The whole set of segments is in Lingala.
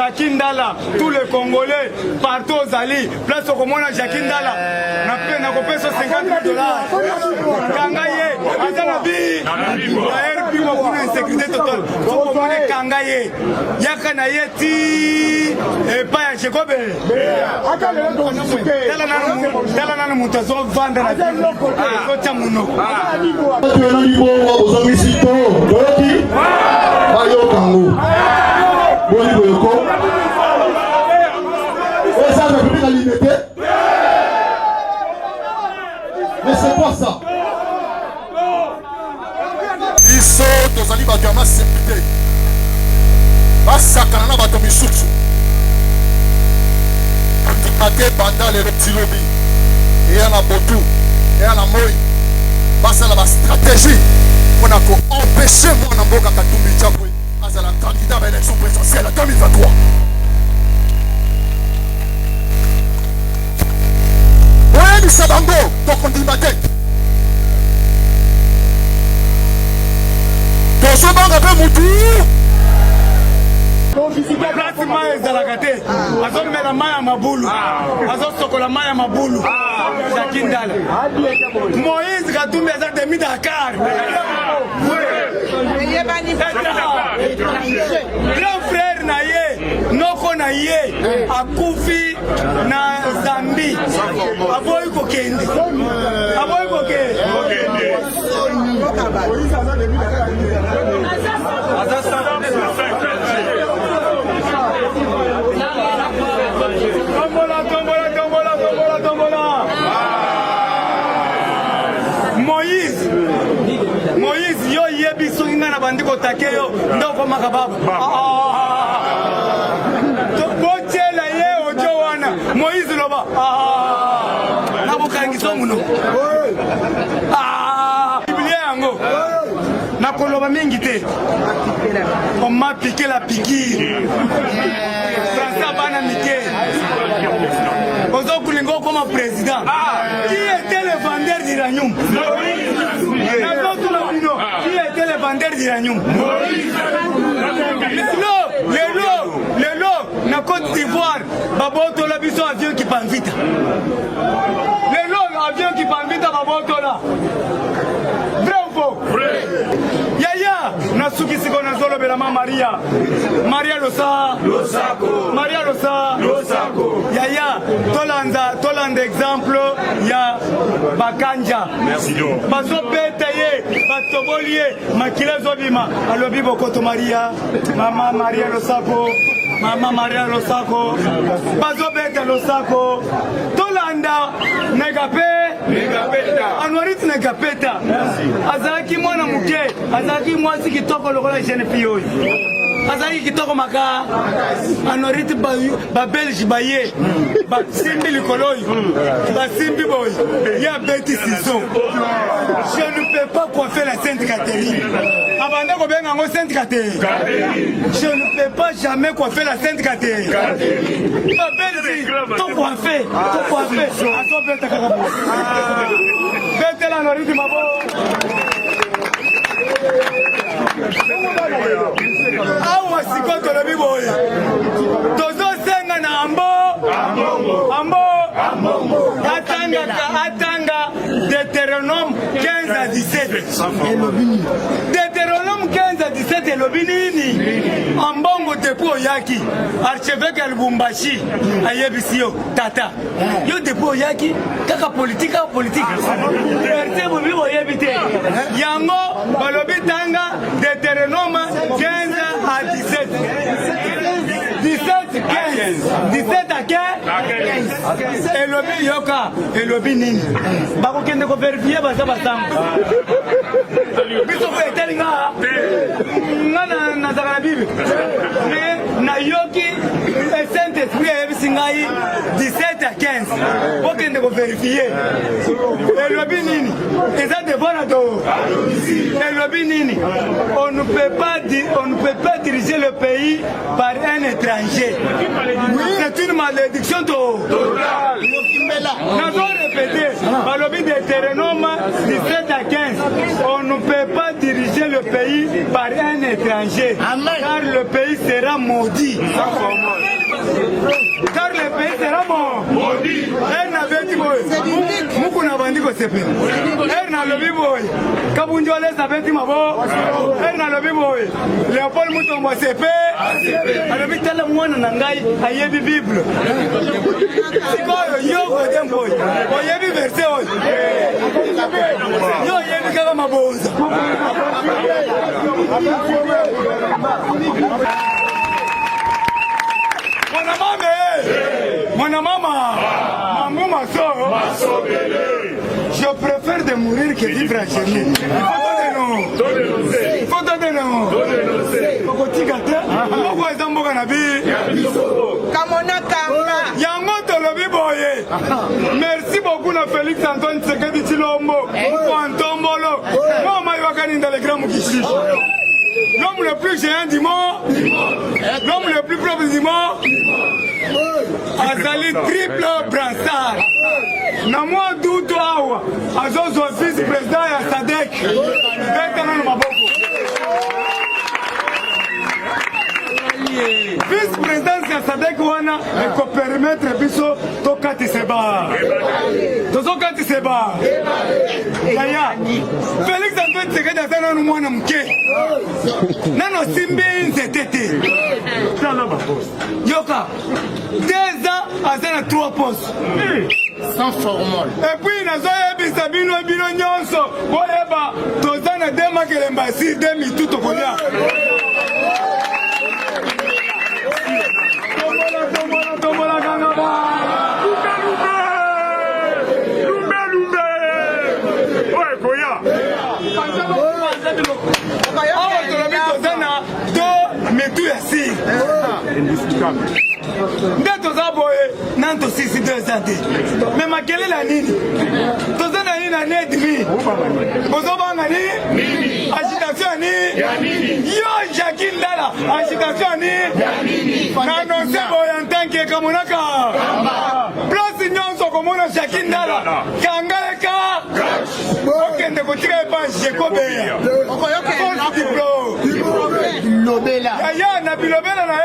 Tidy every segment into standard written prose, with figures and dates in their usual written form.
Jacques Ndala, tous les Congolais, partout aux alliés, place au commandant Jacques Ndala, n'a coupé $50. Kangaye, Azanabi, d'ailleurs, puis mon coup d'insécurité totale, au commandant Kangaye, Yakanayeti, et pas à Chekobe. Talana Mutazo, Vanda, Kotamuno. Mais c'est quoi ça? Ils sont dans un livre de ma sécurité. Basakana batomi sutu. Antikate pendant les reptilobi. Et y a la botou. Et y a la moi. Basa la stratégie. On a empêché moi Namboka Katumbi Tchapwe. À la candidat à l'élection présidentielle en 2023. Ouais, du Sabango, donc on dit ma tête. Dans ce banc, un peu moutou. Place Maya Zalagate, Azon Mera Maya Mabulu, Azon Sokola Maya Mabulu, Jacques Ndala. Moïse Katumbi Azan Demi Dakar. Grand frère Naye, Noko Naye, Akufi na Zambi, Aboy Kokende. Aboy Kokende. Moïse yo yebi sunga na bandiko takeyo ndoko makababa to bochela ye ojo wana Moïse loba na bukangiso muno Biblia yango na koloba mingi te on m'a piqué la piqûre François Bana Mike Ozo Kulingo comme président qui était le vendeur d'uranium qui était le vendeur d'uranium le lot na Côte d'Ivoire baboto la biso avion qui panvita le lot avion qui panvita baboto la vrai ou faux yaya na suki siko na zolo bela Maria Losako yaya tolanda exemple ya bakanja bazo betaye batobolie makila zobima alobi bokoto mama Maria Losako bazo beta Losako tolanda Anwarit Negapeta azalaki mwana muke azalaki mwasi kitoko lokola jeune fille azalaki kitoko maka Anwarit ba Belge baye ba simbi likoloyi ba simbi boy ya beti saison je ne peux pas coiffer la Sainte Catherine avant de benga ngo Sainte Catherine je ne peux pas jamais coiffer la Sainte Catherine ba Belge to coiffer aso beta kakabo beta la noriti mabo awa sikoto le biboye tozo senga na ambo atanga Deutéronome 15 à 17 Deutéronome 15 à 17 elobi nini ambongo depo yaki archevêque Lubumbashi ayebisi yo tata yo depo yaki kaka politique erte bobi boyebite yango balobi tanga Deutéronome 15 à 17 17 à 15 elobi yoka elobi nini bakokende ko vérifier baza basamba biso ko etelinga ngana nazaka na bible mais na yoki Saint-Esprit ayebisi ngai 17 à 15 bokende ko vérifier elobi nini eza devant na to elobi nini on ne peut pas diriger le pays par un étranger. C'est une malédiction totale. Nous allons répéter. Balobi Deutéronome 17 à 15. On ne peut pas diriger le le pays par un étranger. Car le pays sera maudit. Car le pays sera maudit. Elle n'avait dit boy. Moukou n'a pas dit que c'est pire. Elle n'a le dit boy. Kabunjo les avait dit ma bo. Elle n'a le dit boy. Léopold Moutombo c'est pire. Elle a dit telle moine nangai ayebi Bible. C'est quoi yo godem boy. Oyebi verset boy. Yo yebi kaka maboza. Mon maman, je préfère de mourir que vivre à Chénier. Photo de nom. Merci beaucoup à Félix Antoine Tshisekedi Tshilombo pour Antombolo. L'homme le plus géant du monde, l'homme le plus propre du monde, Azali triple brassard. Na moi d'où awa, Azozo vice-président ya Sadek. Vice-président ya Sadek wana eko permettre biso tokati seba. Tokati seba. Yaya, Félix Antoine Tshisekedi azana no mwana mke. Nano simbi nzetete. Yoka, 2 ans azana 3 postes. Sans formol. Et puis nazoya bisa bino nyonso. Boyeba, tozana dema kelembasi demi tout okolia. Tombola gangaba. Lumbe. Ouais, koya. Metu ya si. Nde toza boye nanto sisi 2 ans te. Mais makele la nini? Toza na nini na nedmi? Bozo banga ni? Agitation ni? Yo Jacques Ndala, agitation ni? Na non se boye en tant que kamonaka. Place nyonso komona Jacques Ndala. Kanga eka. Okende kotika epanche kobeya. Bilobela. Yaya na bilobela na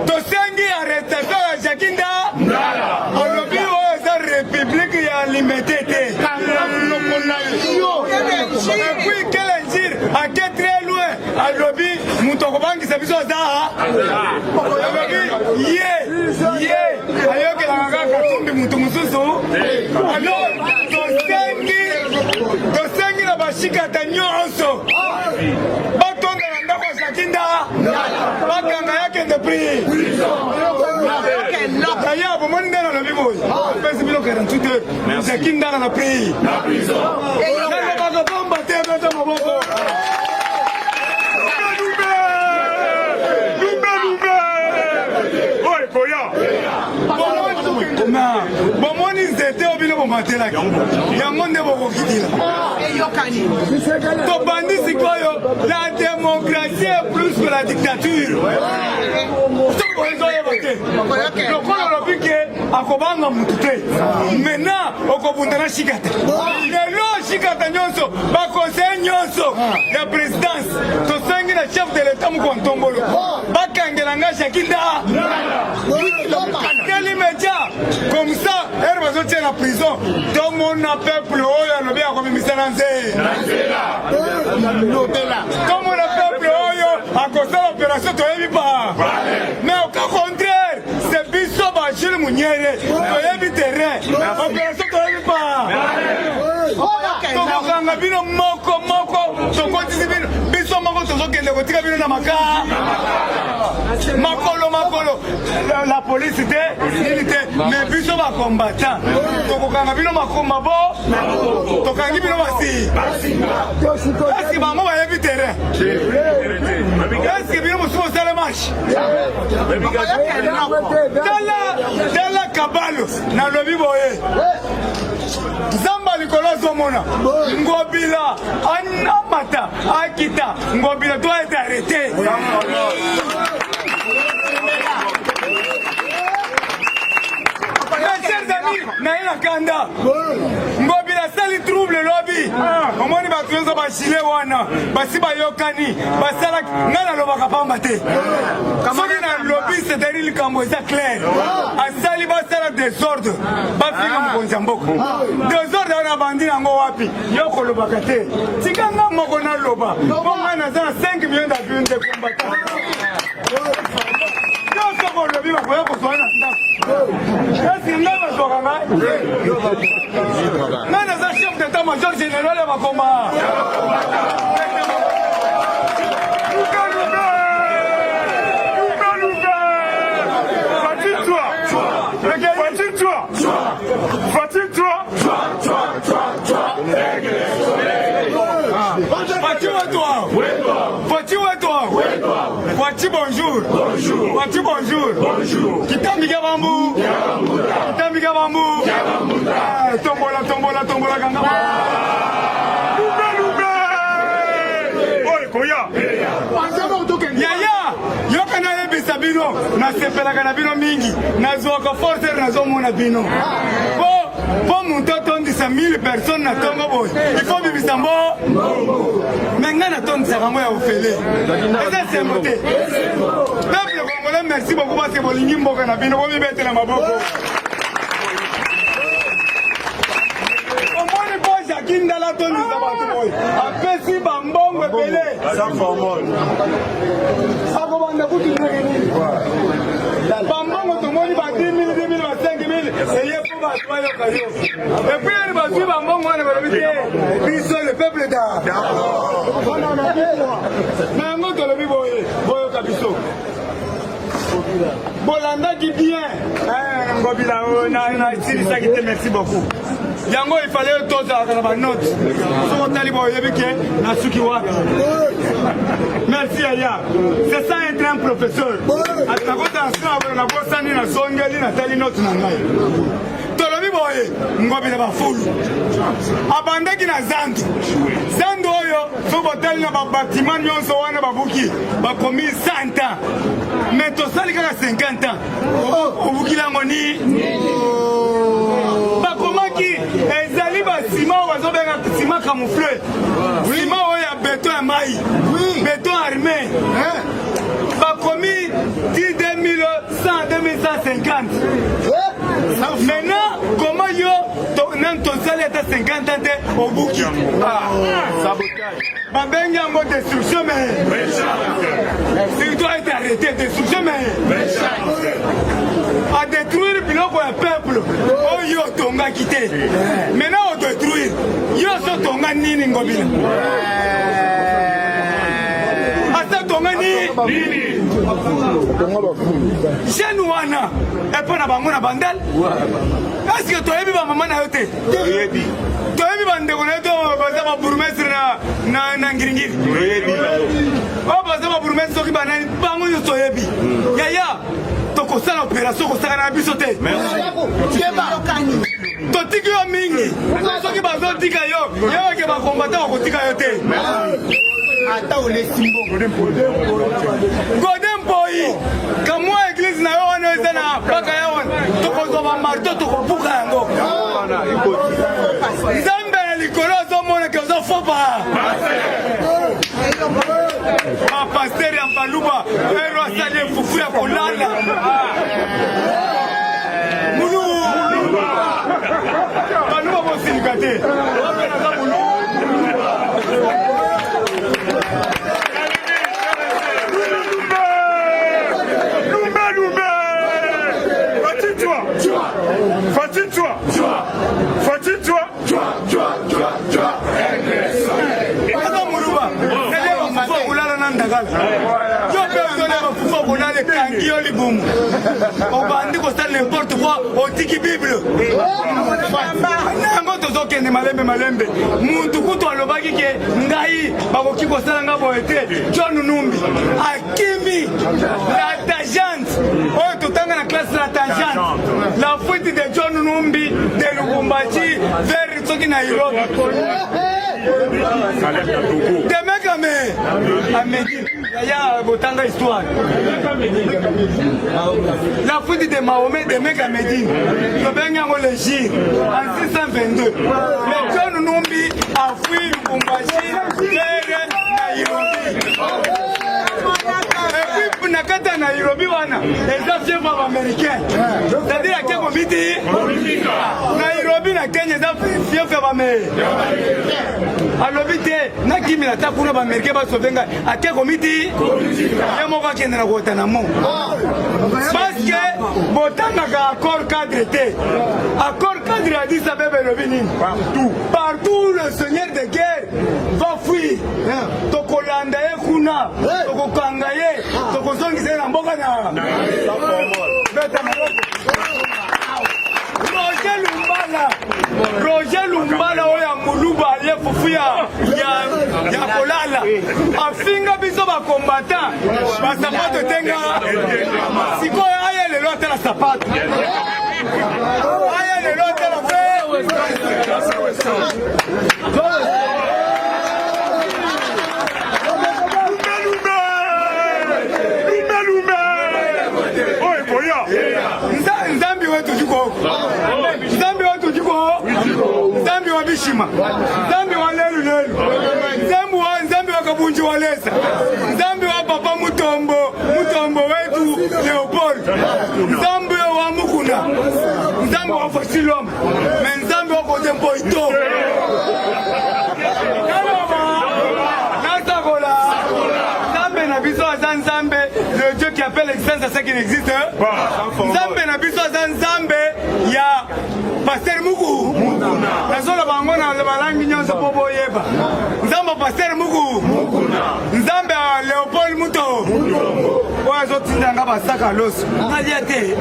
tosengi arrestation ya Jacques Ndala. Olobi oyo za république ya limité te. Et puis quel ingir à quel très loin alobi mutoko bangi sabiso za. Alobi ye ayoke la ngaka katumbi mutu mususu. Alors tosengi na bashika ta nyonso. Bakanga yake de prix. Kaya bo moni ndana na bibo. Pesi bilo 48 heures. Jacques Ndala na prix. Na prison. Nanga baka bomba te beta maboko. Lumbe. Oi koya. Bon moni zete obilo bomatela. Yango nde boko kidila. To bandi sikoyo la démocratie est plus que la dictature. Akobanga mutute. Maintenant, okobundana shikata. Lelo shikata nyonso, ba conseil nyonso ya présidence. To sengi na chef de l'état mu Ntombolo. Bakangela nga Jacques Ndala. Quel immédiat comme ça, elle va sortir la prison. Tout le monde n'a peuple oyo alobi akomimisa na nze. Tout le monde a peuple oyo akosala opération toyebi pa. Mais au cas contraire, c'est biso ba Jules Munyere toyebi terrain. Opération toyebi pa. Tokokanga bino moko tokotisi bino biso moko tozokende kotika bino na maka. Makolo la police mais biso ba combattant tokokanga bino makoma bo tokangi bino basi bango bayebi terrain. Est-ce que bino mosusu osala marche tala kabalo nalobi boye Zamba likolo zomona Ngobila anamata akita Ngobila doit être arrêté. Mes chers amis, Naïla Kanda Ngobila sali trouble lobby omoni batuenza bashile wana basi bayokani basala ngana lobaka pamba te soki na lobi c'est-à-dire likambo eza clair asali basala désordre bafika mokonzi ya mboka désordre wana bandi nango wapi yo kolobaka te tika nga moko naloba mpo ngai naza na 5 millions d'avion de combattant yo soko olobi bakoya kozwa na ndako esi ngai bazwaka ngai ngai naza chef d'état major général ya bakoma Voici bonjour. Voici bonjour. Kitambika bambu. Kitambika bambu. Tombola ganga. Oi koya. Yaya. Yoka na yebisa bino. Na sepelaka na bino mingi. Na zoka forcer na zo mona bino. Pour monter 1000 personnes na tongo boy. Il faut bibisa mbo. Menga na tongo sakango ya ofele. Eza c'est monté. Peuple congolais, merci beaucoup parce que bolingi mboka na bino bomi bete na maboko. Omoni bo Jacqueline la tongo za batu boy. Apesi bambongo ebele. Sans formol. Ako banda kutu ngeni. Bambongo tomoni ba 10 000, 5 000 et yeko ba toyo kayo. Et puis il va suivre bambongo na balobite. Biso le peuple da. Na ngoto le biboye. Boyo kabiso. Bolanda qui bien. Ngobila na sirisa qui te merci beaucoup. Yango il fallait toza na note. So tali boye bike na suki waka. Merci Aya. C'est ça un grand professeur. Atakota asaba na bosani na songeli na tali note na ngai. Tolobi boye ngobila ba fulu. Abandaki na zandu. Zandu oyo so botali na ba bâtiment nyonso wana babuki ba komi 100 ans. Mais to sali kaka 50 ans. Obukila ngoni. Ba komaki ezali ba ciment wazo benga ciment camouflé. Ciment oyo béton ya mai. Béton armé. Ba komi 10 2100 2150. Maintenant, comment yo ton salaire est 50 ans au bout? Sabotage. Babenga mo destruction mais. Il doit être arrêté. Destruction mais. À détruire biloko ya peuple. Oh yo tonga quitté. Maintenant on détruire. Yo so tonga nini ngobila. Asa tonga nini. Jeune wana epona bango na bandal. Est-ce que toyebi ba mama na yote? Toyebi. Toyebi bande ko neto baza ba bourgmestre na ngiringiri. Toyebi. O baza ba bourgmestre soki banani bango yo toyebi. Yaya toko sala opération ko sala na biso te. Totiki yo mingi. Soki bazo tika yo, yo ke ba combattant ko tika yo te. Ata ole simbo Godem boy kamwa église na yo wana ezana baka ya wana tokozo ba marto tokobuka yango Nzambe likolo zo mona ke zo foba ma pasteur ya Baluba ero asale fufu ya kolala mulu Baluba bosilikate n'importe quoi au tiki bible nango tozokende malembe muntu kutu alobaki ke ngai bakoki kosala nga boye te John Numbi akimi la tangente oyo totanga na classe la tangente la fuite de John Numbi de Lubumbashi vers soki Nairobi des mecs à Médine yaya botanga histoire la fuite de Mahomet des mecs à Médine le bengango le gire en 622 mais John Numbi a fui Lubumbashi, Lere, Nairobi. Et puis, nakata Nairobi wana, les affaires par américains. C'est-à-dire à quel comité? Nairobi na Kenya, les affaires par américains. Alors vite, na kimi na takuna ba américain ba sovenga, à quel comité? Yamo va kena na kota na mo. Parce que botanga ka accord cadre te. Accord cadre a dit ça bébé Robini. Partout le seigneur de guerre va fuir. Tokolanda ye kuna, tokokanga ye, tokozongisa na mboka na. Roger Lumbala oya muluba aliye fufuya ya kolala afinga biso ba combattant ba sapato tenga siko aya lelo tela sapato aya lelo tela fe Nzambi wetu juko Nzambi wa Bishima, Nzambi wa Lelu, Nzambi wa Kabunji wa Lesa, Nzambi wa Papa Mutombo wetu Leopold, Nzambi wa Mukuna, Nzambi wa Fasilom, Nzambi wa Kodempo Ito. Nzambe, le Dieu qui appelle l'existence à ce qui n'existe. Nzambe na biso Nzambe ya Pasteur Mugu. Nazola bango na balangi nyonso pobo yeba. Nzambe Pasteur Mugu. Nzambe Leopold Muto. Oya zotinda nga basaka loso. Nalia te.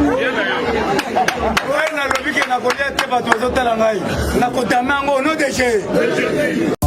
Oya na lobike na kolia te bato bazotala ngai. Na kotamango no deje.